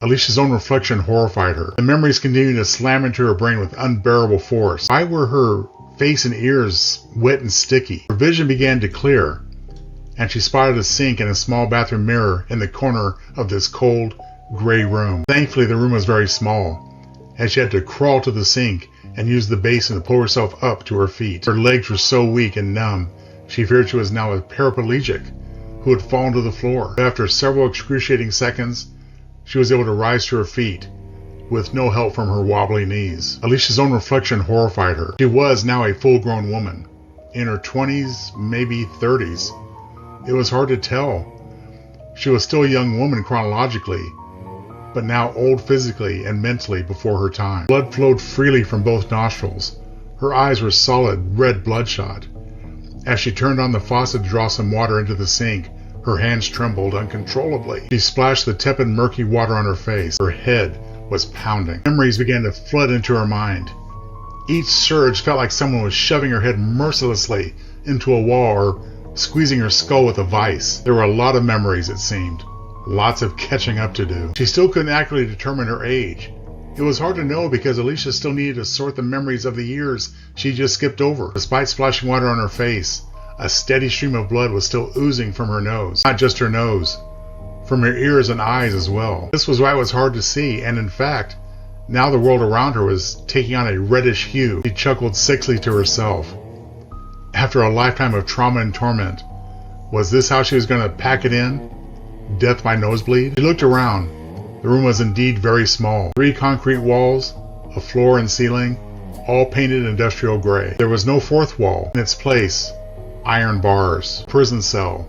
Alicia's own reflection horrified her. The memories continued to slam into her brain with unbearable force. Why were her face and ears wet and sticky? Her vision began to clear, and she spotted a sink and a small bathroom mirror in the corner of this cold, gray room. Thankfully, the room was very small, and she had to crawl to the sink and use the basin to pull herself up to her feet. Her legs were so weak and numb, she feared she was now a paraplegic who had fallen to the floor. But after several excruciating seconds, she was able to rise to her feet with no help from her wobbly knees. Alicia's own reflection horrified her. She was now a full-grown woman, in her 20s, maybe 30s. It was hard to tell. She was still a young woman chronologically, but now old physically and mentally before her time. Blood flowed freely from both nostrils. Her eyes were solid, red bloodshot. As she turned on the faucet to draw some water into the sink, her hands trembled uncontrollably. She splashed the tepid, murky water on her face. Her head was pounding. Memories began to flood into her mind. Each surge felt like someone was shoving her head mercilessly into a wall or squeezing her skull with a vice. There were a lot of memories, it seemed. Lots of catching up to do. She still couldn't accurately determine her age. It was hard to know because Alicia still needed to sort the memories of the years she just skipped over. Despite splashing water on her face, a steady stream of blood was still oozing from her nose. Not just her nose, from her ears and eyes as well. This was why it was hard to see, and in fact, now the world around her was taking on a reddish hue. She chuckled sickly to herself. After a lifetime of trauma and torment, was this how she was going to pack it in? Death by nosebleed? She looked around. The room was indeed very small. 3 concrete walls, a floor and ceiling, all painted industrial gray. There was no fourth wall. In its place, iron bars. Prison cell.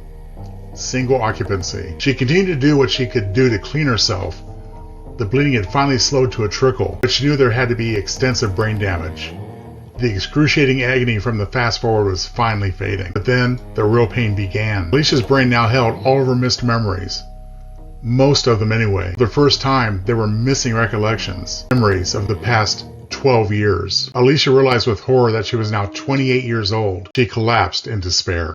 Single occupancy. She continued to do what she could do to clean herself. The bleeding had finally slowed to a trickle, but she knew there had to be extensive brain damage. The excruciating agony from the fast forward was finally fading. But then, the real pain began. Alicia's brain now held all of her missed memories. Most of them anyway. For the first time, there were missing recollections. Memories of the past 12 years. Alicia realized with horror that she was now 28 years old. She collapsed in despair.